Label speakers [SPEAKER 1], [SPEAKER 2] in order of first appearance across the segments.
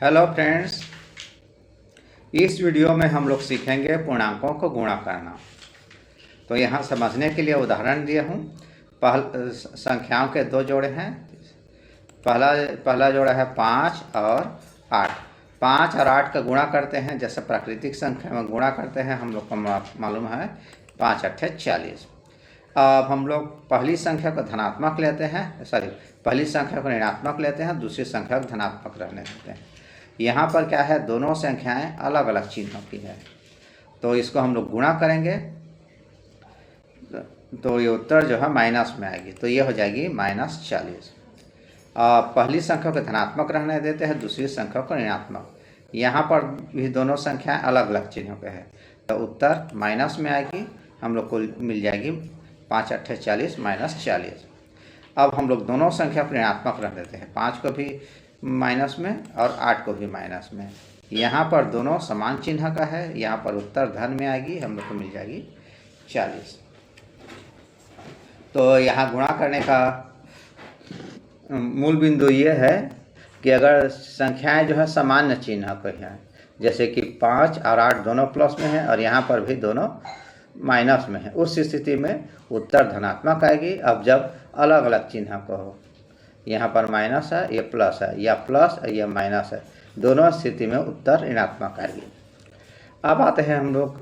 [SPEAKER 1] Hello friends, इस video में हम लोग सीखेंगे पूर्णांकों को गुणा करना। तो यहाँ समझने के लिए उदाहरण दिया हूँ। संख्याओं के दो जोड़े हैं। पहला जोड़ा है 5 और 8। 5 और 8 का गुणा करते हैं, जैसे प्राकृतिक संख्या में गुणा करते हैं। हम लोग को मालूम है 5 अट्ठे 40। अब हम लोग पहली संख्या को धनात्मक लेते हैं, पहली संख्या को ऋणात्मक लेते हैं, दूसरी संख्या को धनात्मक रहने देते हैं। यहाँ पर क्या है, दोनों संख्याएं अलग अलग चिन्हों की है, तो इसको हम लोग गुणा करेंगे तो ये उत्तर जो है माइनस में आएगी, तो ये हो जाएगी -40। पहली संख्या को धनात्मक रहने देते हैं, दूसरी संख्या को ऋणात्मक। यहाँ पर भी दोनों संख्याएं अलग अलग चिन्हों के हैं, तो उत्तर माइनस में आएगी। हम लोग को मिल जाएगी 5 अट्ठे 40 -40। अब हम लोग दोनों संख्या को ऋणात्मक रख देते हैं, 5 को भी माइनस में और 8 को भी माइनस में। यहाँ पर दोनों समान चिन्ह का है, यहाँ पर उत्तर धन में आएगी, हम लोग को मिल जाएगी 40। तो यहाँ गुणा करने का मूल बिंदु ये है कि अगर संख्याएं जो है सामान्य चिन्ह की हैं, जैसे कि 5 और 8 दोनों प्लस में है और यहाँ पर भी दोनों माइनस में है, उस स्थिति में उत्तर धनात्मक आएगी। अब जब अलग अलग चिन्ह को हो, यहाँ पर माइनस है, ये प्लस है, या प्लस ये माइनस है, दोनों स्थिति में उत्तर ऋणात्मक आएगी। अब आते हैं हम लोग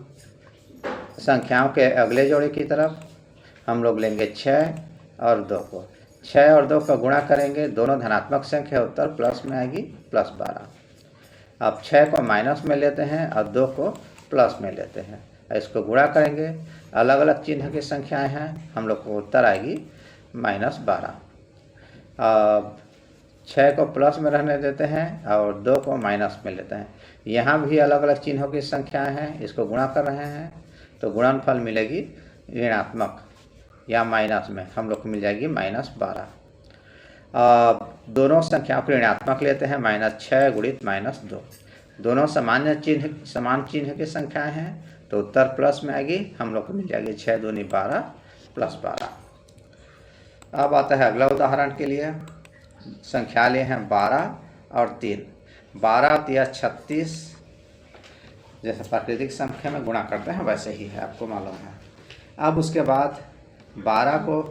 [SPEAKER 1] संख्याओं के अगले जोड़े की तरफ। हम लोग लेंगे 6 और 2 को। 6 और 2 का गुणा करेंगे, दोनों धनात्मक संख्या, उत्तर प्लस में आएगी +12। अब 6 को माइनस में लेते हैं और 2 को प्लस में लेते हैं, इसको गुणा करेंगे, अलग अलग चिन्ह की संख्याएं हैं, हम लोग को उत्तर आएगी -12। अब 6 को प्लस में रहने देते हैं और 2 को माइनस में लेते हैं। यहाँ भी अलग अलग चिन्हों की संख्याएं हैं, इसको गुणा कर रहे हैं, तो गुणनफल मिलेगी ऋणात्मक या माइनस में, हम लोग को मिल जाएगी -12। अब दोनों संख्याओं को ऋणात्मक लेते हैं, -6 गुणित -2, दोनों समान चिन्ह की संख्याएं हैं, तो उत्तर प्लस में आएगी, हम लोग को मिल जाएगी 6 दूनी 12 +12। अब आता है अगला उदाहरण के लिए। संख्या लिए हैं 12 और 3। 12 या 36, जैसे प्राकृतिक संख्या में गुणा करते हैं वैसे ही है, आपको मालूम है। अब उसके बाद 12 को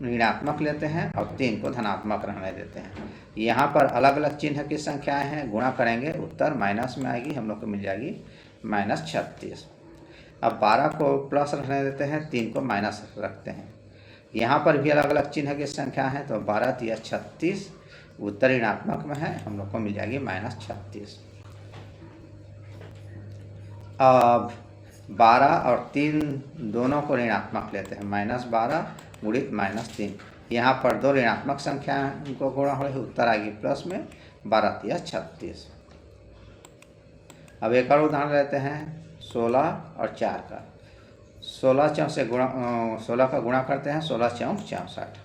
[SPEAKER 1] ऋणात्मक लेते हैं और 3 को धनात्मक रहने देते हैं। यहाँ पर अलग अलग चिन्ह की संख्याएं हैं, गुणा करेंगे, उत्तर माइनस में आएगी, हम लोग को मिल जाएगी -36। अब 12 को प्लस रहने देते हैं, 3 को माइनस रखते हैं। यहाँ पर भी अलग अलग चिन्ह की संख्या है, तो 12 या 36, उत्तर ऋणात्मक में है, हम लोग को मिल जाएगी -36। अब 12 और 3 दोनों को ऋणात्मक लेते हैं, -12 गुणित -3। यहाँ पर दो ऋणात्मक संख्या को गुणा हो, उत्तर आएगी प्लस में, 12 या 36। अब एक और उदाहरण लेते हैं 16 और 4 का। 16 से 16 का गुणा करते हैं, 16 चौक 64।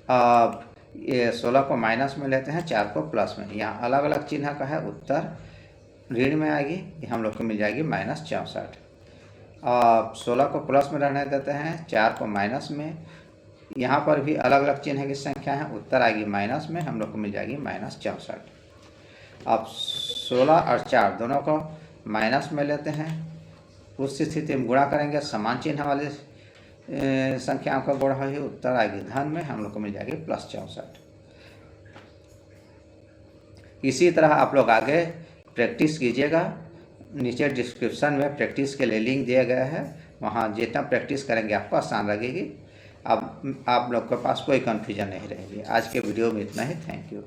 [SPEAKER 1] अब ये 16 को माइनस में लेते हैं, 4 को प्लस में। यहाँ अलग अलग चिन्ह का है, उत्तर ऋण में आएगी, हम लोग को मिल जाएगी -64। अब 16 को प्लस में रहने देते हैं, 4 को माइनस में। यहाँ पर भी अलग अलग चिन्ह की संख्या है, उत्तर आएगी माइनस में, हम लोग को मिल जाएगी -64। अब 16 और 4 दोनों को माइनस में लेते हैं, उस स्थिति में गुणा करेंगे, समान चिन्ह वाले संख्याओं का गुणा है, उत्तर आएगी धन में, हम लोग को मिल जाएगी +64। इसी तरह आप लोग आगे प्रैक्टिस कीजिएगा। नीचे डिस्क्रिप्शन में प्रैक्टिस के लिए लिंक दिया गया है, वहाँ जितना प्रैक्टिस करेंगे आपको आसान लगेगी। अब आप लोग के पास कोई कन्फ्यूजन नहीं रहेगी। आज के वीडियो में इतना ही। Thank you.